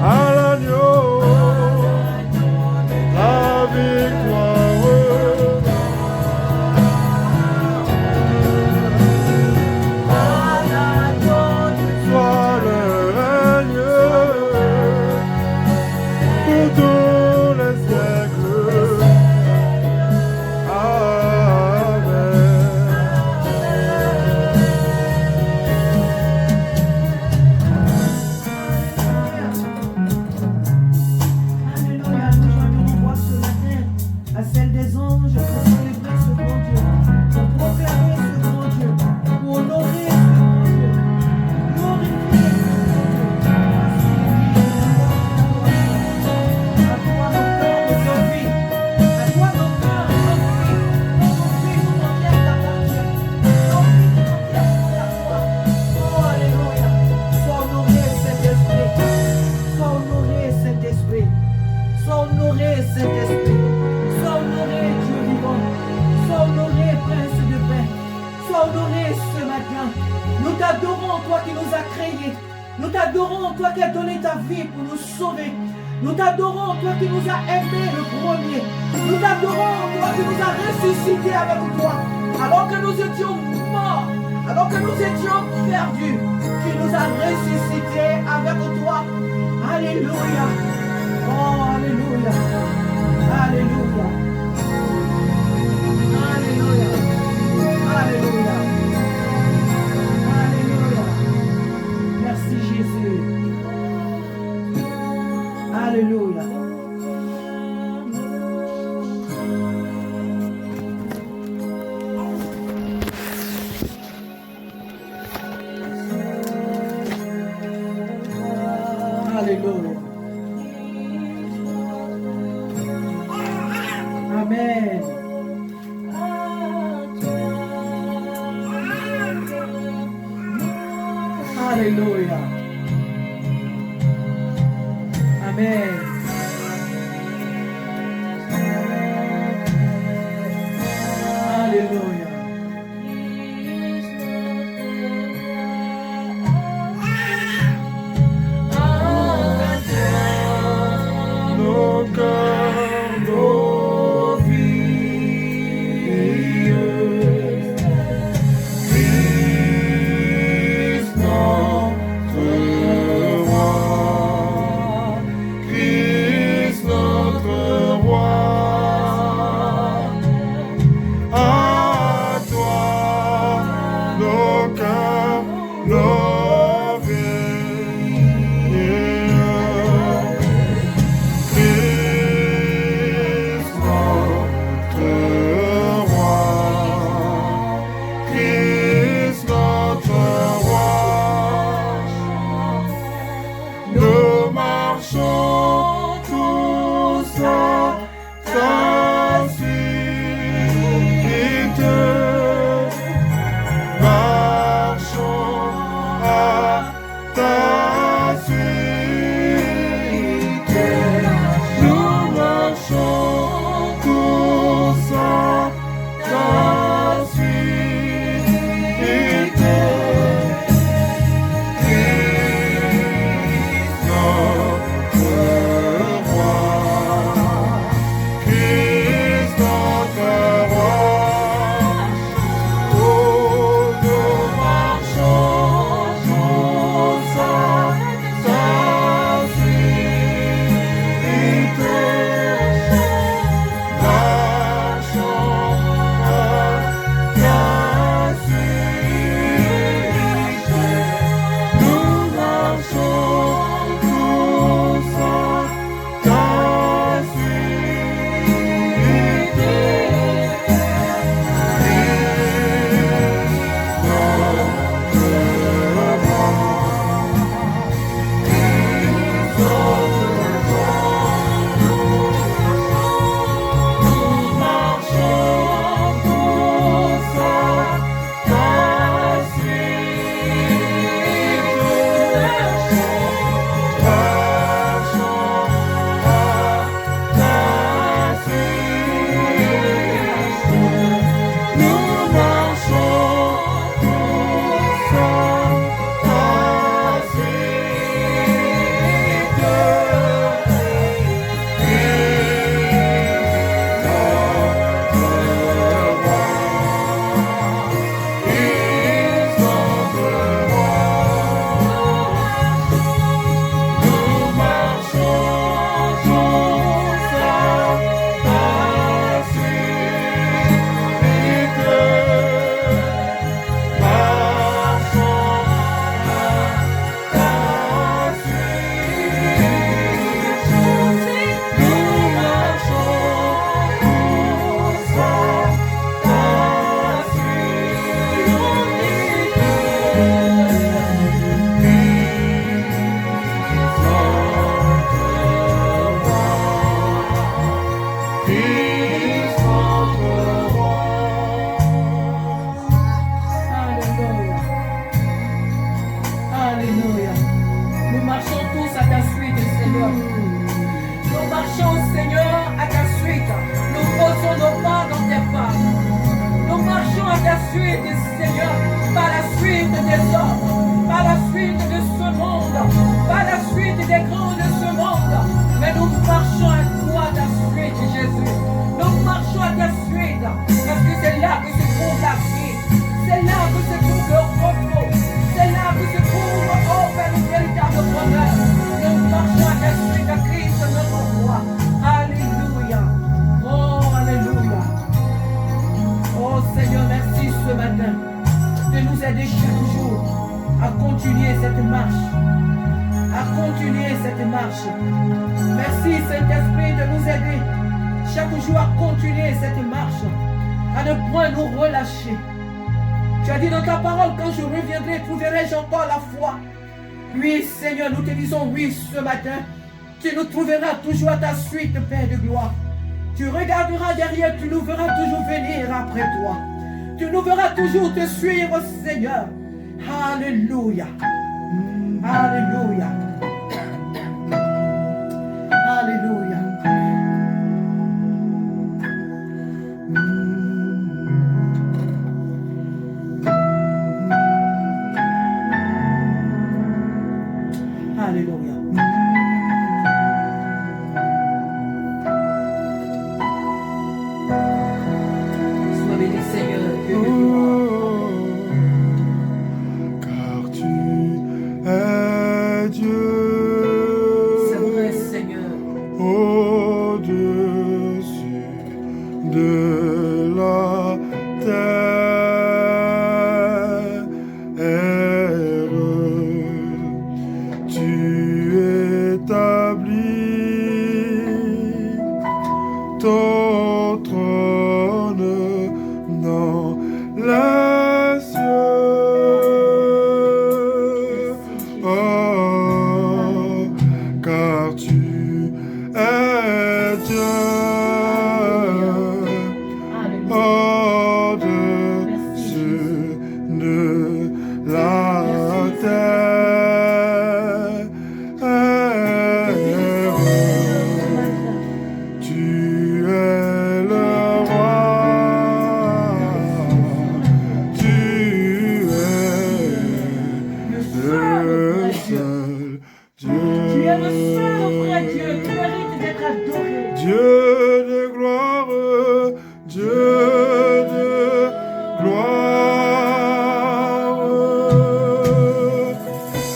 S2: à l'agneau, la victoire. Soit le règne pour tous les siècles.
S1: Alléluia, nous joignons nos voix ce matin à celle des anges pour célébrer ce grand Dieu, pour proclamer ce grand Dieu, pour honorer ce grand Dieu, glorifier ce grand Dieu. À toi nos cœurs aujourd'hui, à toi nos cœurs aujourd'hui, nos vies tout entières t'appartiennent, nos vies tout entières sont à toi. Oh, alléluia, sois honoré Saint-Esprit, sois honoré Saint-Esprit. Sois honoré, Saint-Esprit. Sois honoré, Dieu vivant. Sois honoré, Prince de paix. Sois honoré ce matin. Nous t'adorons, toi qui nous as créés. Nous t'adorons, toi qui as donné ta vie pour nous sauver. Nous t'adorons, toi qui nous as aimés le premier. Nous t'adorons, toi qui nous as ressuscités avec toi. Alors que nous étions morts, alors que nous étions perdus, tu nous as ressuscités avec toi. Alléluia. Oh, alléluia. Alléluia. Alléluia. Alléluia. Alléluia. Merci Jésus. Alléluia. Alléluia. Amen. Alléluia. Amen. Alléluia.
S2: Nos cœurs, nos vies, Christ notre roi, Christ notre roi, à toi nos cœurs, nos vies. Christ notre roi, Christ notre roi, nous marchons tous à ta suite, marchons à ta suite.
S1: cette marche, à continuer cette marche. Merci Saint-Esprit de nous aider chaque jour à continuer cette marche, à ne point nous relâcher. Tu as dit dans ta parole, quand je reviendrai, trouverai-je encore la foi? Oui Seigneur, nous te disons oui ce matin. Tu nous trouveras toujours à ta suite, Père de gloire. Tu regarderas derrière, tu nous verras toujours venir après toi. Tu nous verras toujours te suivre, Seigneur. Alléluia. Alléluia. Alléluia. Alléluia. Sois béni, Seigneur, Dieu de gloire.
S2: Car tu es Dieu.
S1: C'est vrai, Seigneur.
S2: Au-dessus de la terre, tu établis ton trône dans les cieux. Oh, car tu es Dieu. Au-dessus de la terre, tu es le roi, tu es le seul Dieu.
S1: Tu es le seul vrai Dieu qui mérite d'être adoré.
S2: Dieu de gloire, Dieu de gloire.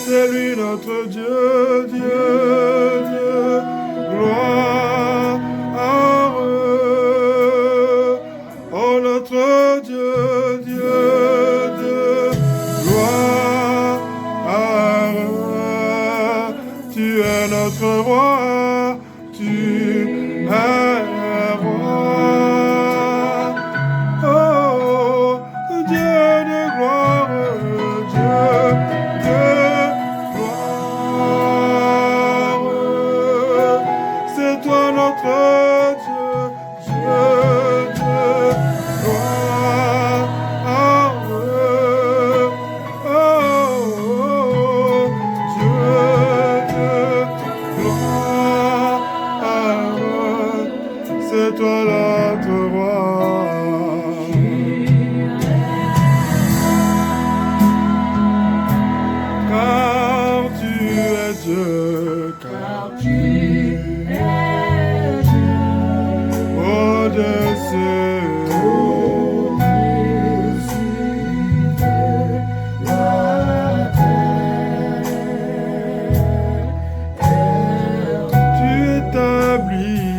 S2: C'est lui notre Dieu, Dieu de gloire. Oh notre Dieu, Dieu de gloire. Tu es notre roi, tu es roi. Oh, Dieu de gloire, Dieu de gloire. C'est toi notre Dieu, Dieu de gloire. Oh, Dieu de gloire. C'est toi notre roi. Car tu es Dieu, car tu
S1: es Dieu.
S2: au-dessus. Tu établis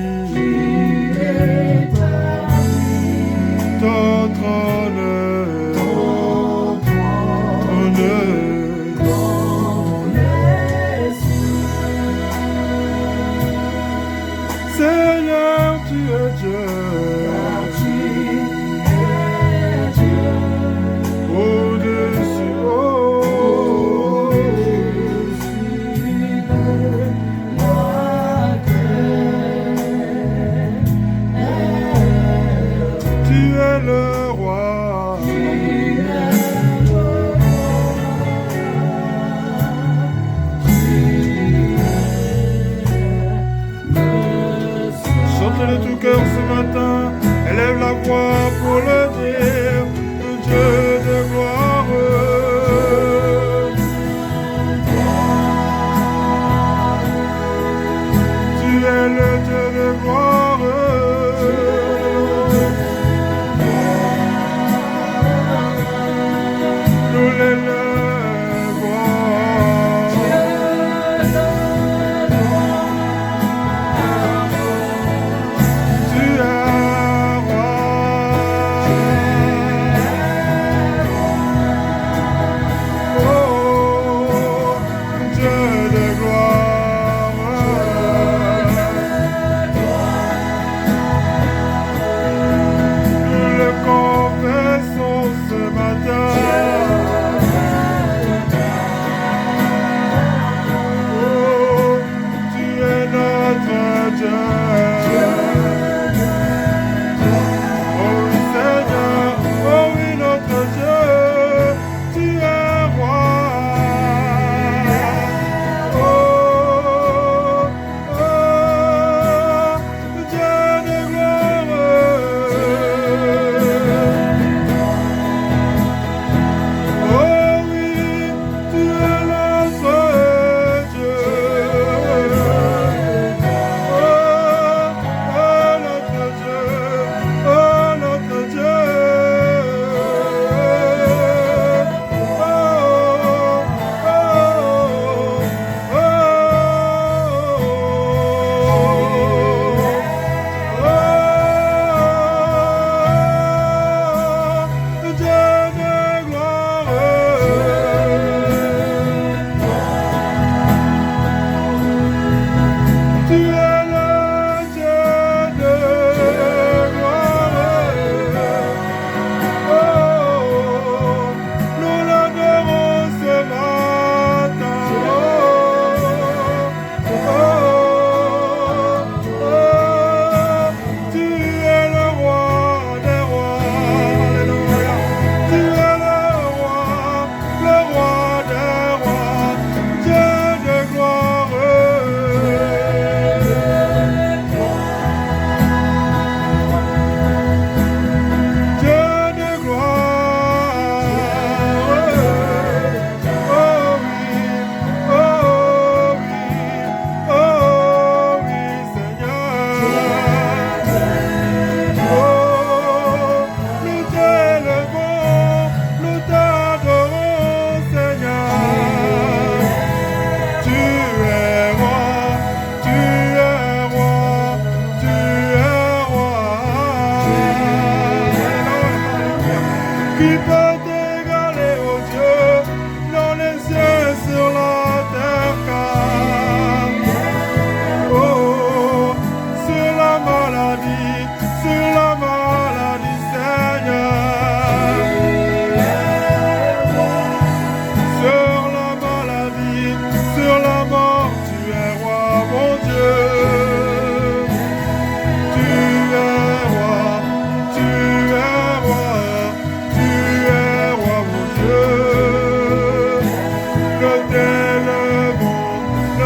S2: ton trône.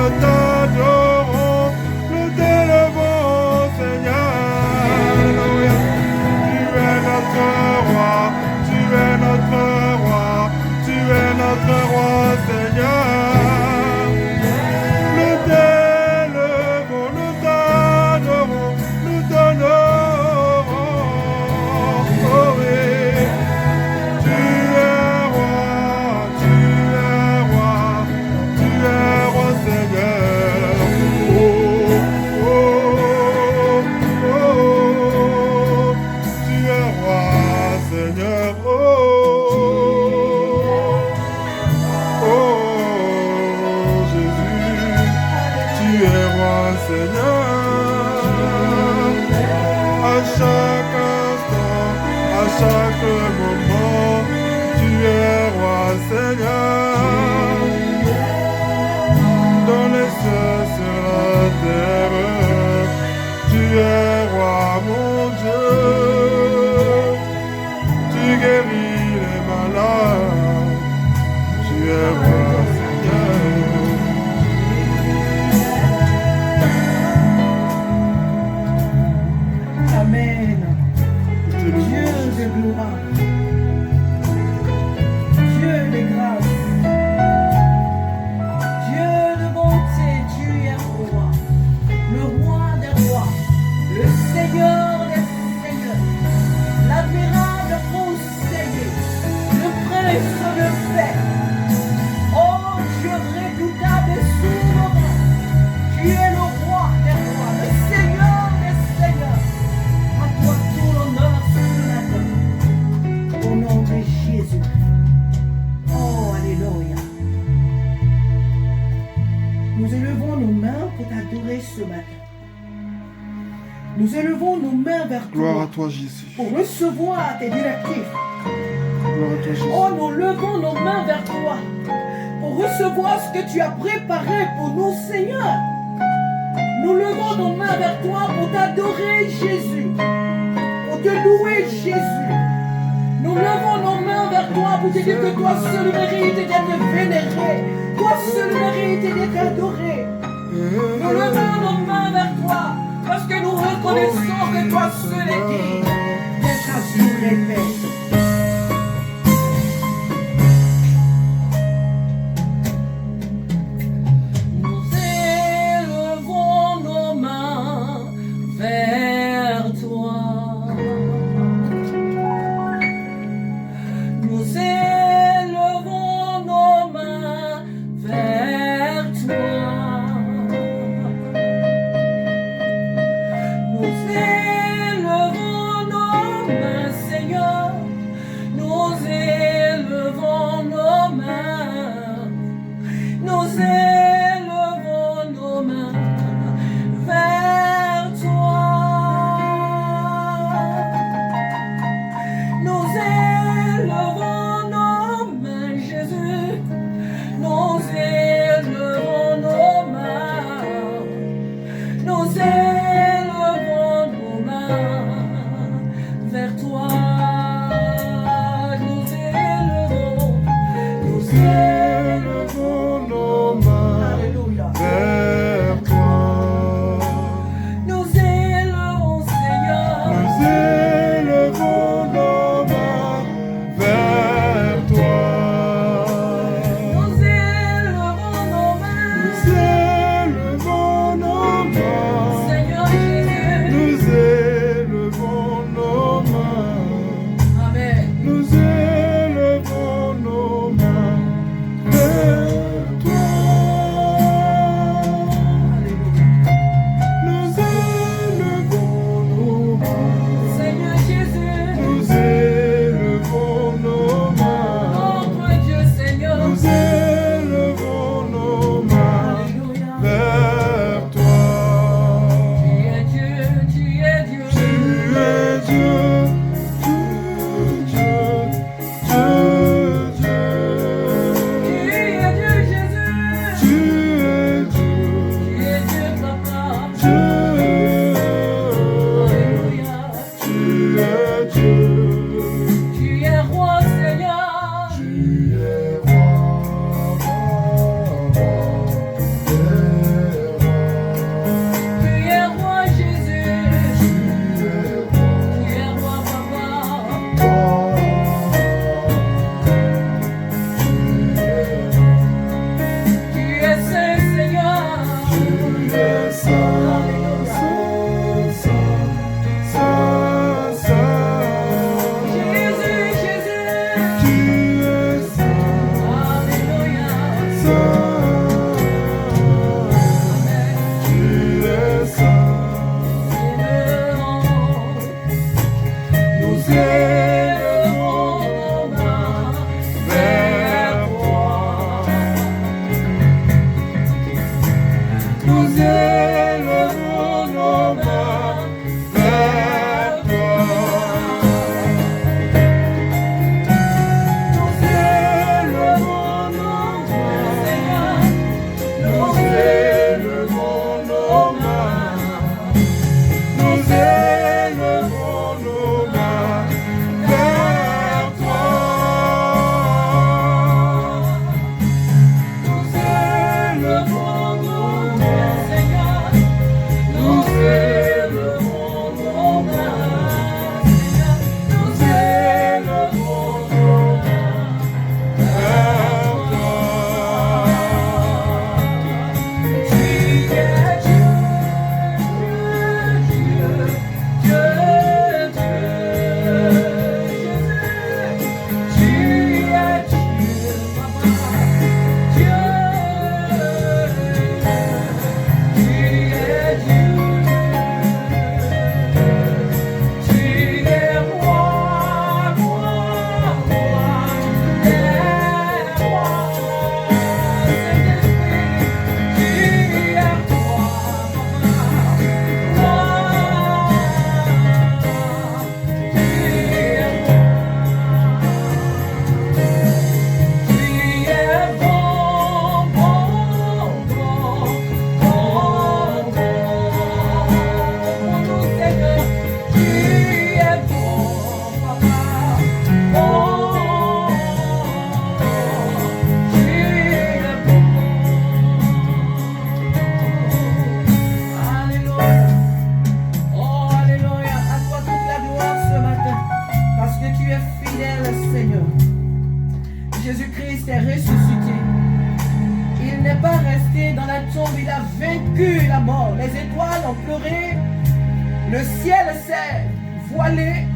S2: nous t'adorons, nous t'élevons, Seigneur. Alléluia. Tu es notre roi, tu es notre roi, tu es notre roi, Seigneur. Nous t'élevons, nous t'adorons, nous t'honorons. Oh oui. Tu es roi, Seigneur. Oh, oh, oh, oh. Tu es roi, Seigneur. Oh, oh, Jésus. Tu es roi, Seigneur. À chaque instant, à chaque moment, tu es roi, Seigneur. Dans les cieux, sur la terre, tu es roi, mon Dieu. Tu guéris les malades, tu es roi, Seigneur.
S1: Amen. Dieu de gloire, Dieu de grâce, Dieu de bonté, tu es roi, le roi des rois, le Seigneur des seigneurs, l'admirable conseiller, le prince de paix. Oh Dieu redoutable et souverain, tu es le roi des rois, le Seigneur des seigneurs. À toi tout l'honneur ce matin. Au nom de Jésus. Oh, alléluia. Nous élevons nos mains pour t'adorer ce matin. Nous élevons nos mains vers
S2: Gloire à
S1: toi
S2: toi, Jésus.
S1: pour recevoir tes directives.
S2: Gloire à toi, Jésus.
S1: Oh, nous levons nos mains vers toi pour recevoir ce que tu as préparé pour nous, Seigneur. Nous levons nos mains vers toi pour t'adorer, Jésus, pour te louer, Jésus. Nous levons nos mains vers toi pour te dire que toi seul mérite d'être vénéré, toi seul mérite d'être adoré. Nous levons nos mains vers toi parce que nous reconnaissons que toi seul est digne d'être assuré, Père. Nous élevons nos mains vers toi. Nous élevons nos mains vers toi.
S2: nous élevons nos mains vers toi. Nous élevons nos mains, nous élevons nos mains, nous élevons nos mains vers toi. Nous élevons nos mains, Seigneur. Nous élevons nos mains, Seigneur. Nous élevons nos mains vers toi. Tu es Dieu, Dieu, Dieu, Dieu, Jésus. Tu es Dieu, Papa. Dieu, tu es Dieu. Tu es roi, roi, roi des rois. Saint-Esprit, tu es roi, Papa. Tu es bon, bon, bon, bon, bon, Seigneur. Tu es bon, Papa. Bon, tu es bon. Alléluia. Oh, alléluia. À toi toute la gloire ce matin. Parce que tu es fidèle, Seigneur. Jésus-Christ est ressuscité. Il n'est pas resté dans la tombe, il a vaincu la mort. Les étoiles ont pleuré, le ciel s'est voilé,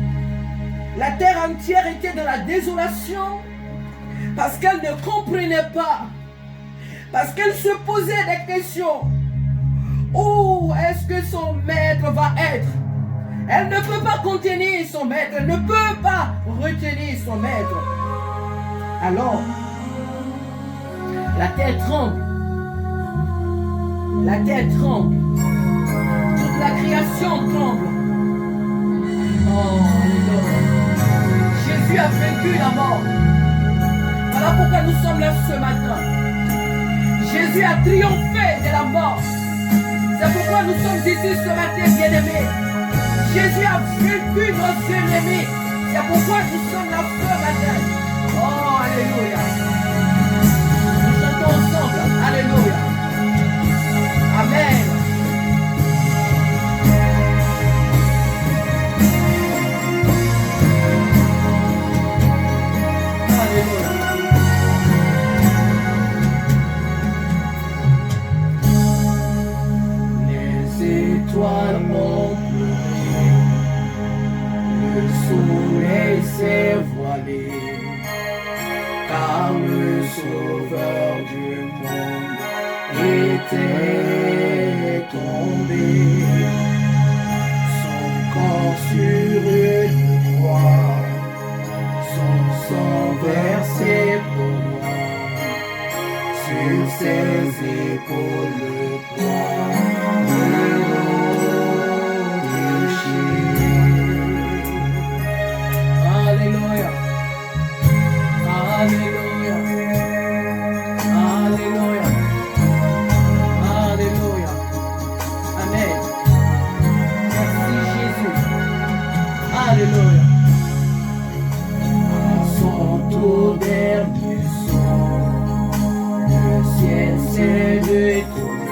S2: la terre entière était dans la désolation parce qu'elle ne comprenait pas, parce qu'elle se posait des questions. Où est-ce que son maître va être? Elle ne peut pas contenir son maître, elle ne peut pas retenir son maître. Alors, la terre tremble. La terre tremble. Toute la création tremble. Oh, alléluia. Jésus a vaincu la mort. Voilà pourquoi nous sommes là ce matin. Jésus a triomphé de la mort. C'est pourquoi nous sommes ici ce matin, bien-aimés. Jésus a vaincu notre ennemi. C'est pourquoi nous sommes là ce matin. Oh, alléluia. Nous chantons ensemble. Alléluia. Amen. Alléluia. Les étoiles m'ont pleuré, le soleil s'est voilé, car le sauveur du monde était tombé. Son corps sur une croix, son sang versé pour moi, sur ses épaules le poids de nos péchés. Alléluia. Alléluia. Alléluia. Alléluia. Amen. Merci Jésus. Alléluia. À son tout dernier son, le ciel s'est détourné.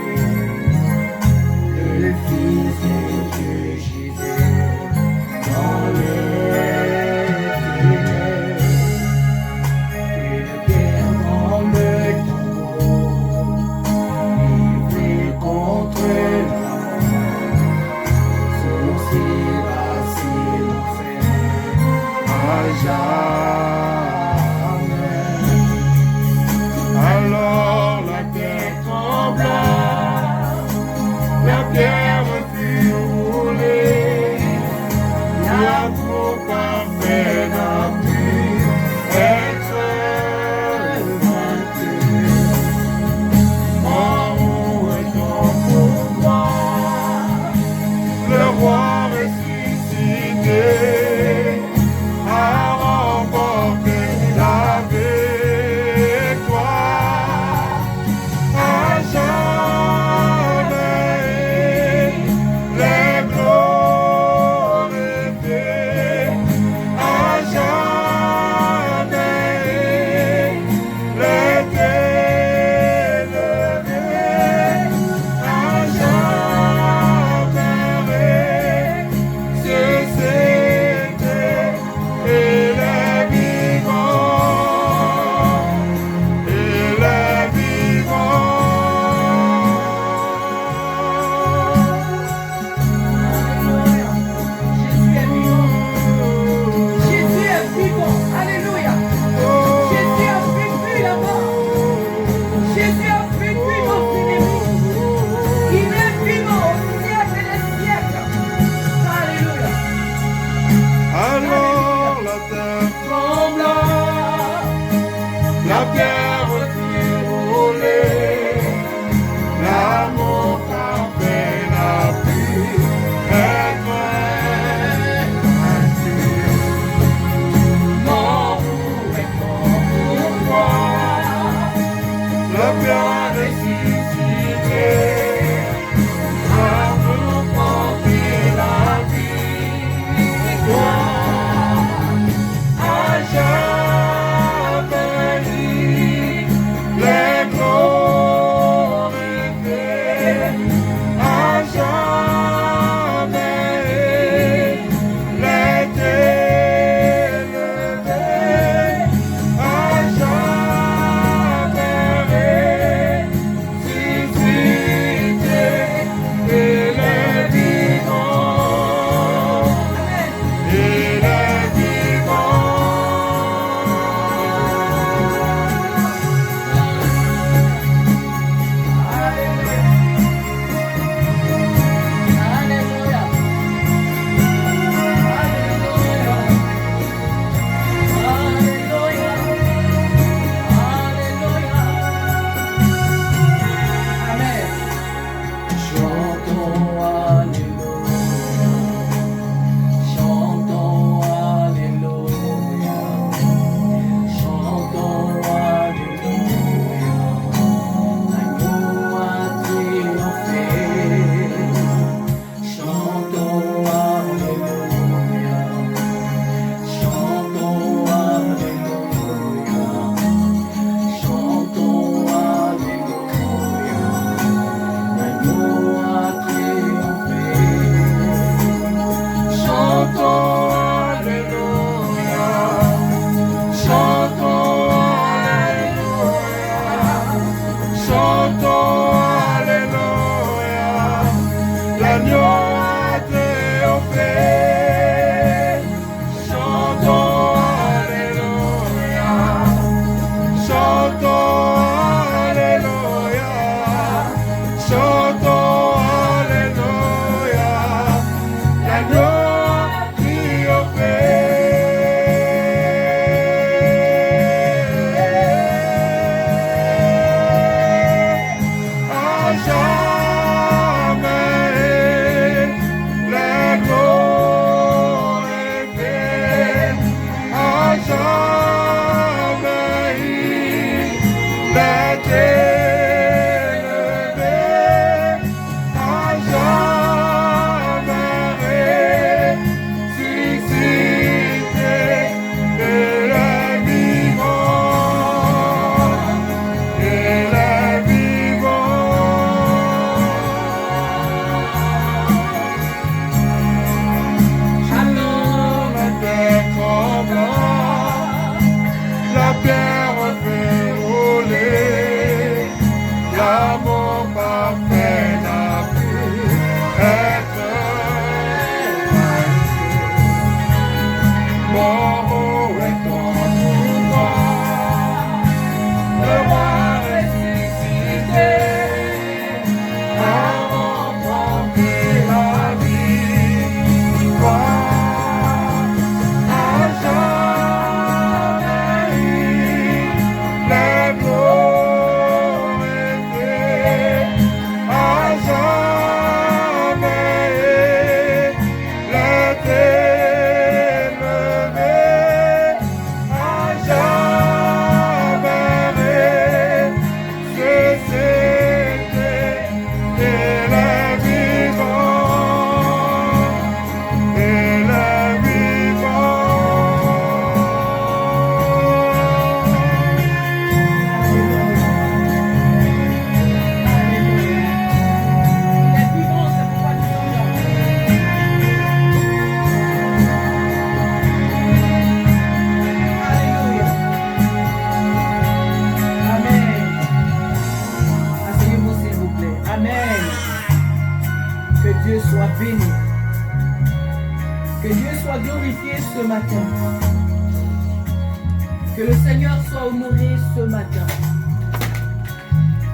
S2: Que le Seigneur soit honoré ce matin.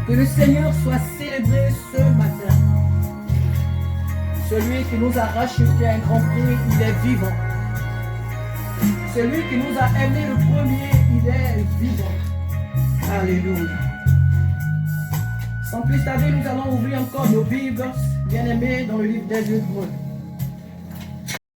S2: Que le Seigneur soit célébré ce matin. Celui qui nous a racheté un grand prix, il est vivant. Celui qui nous a aimés le premier, il est vivant. Alléluia. Sans plus tarder, nous allons ouvrir encore nos Bibles, bien-aimés, dans le livre des Hébreux.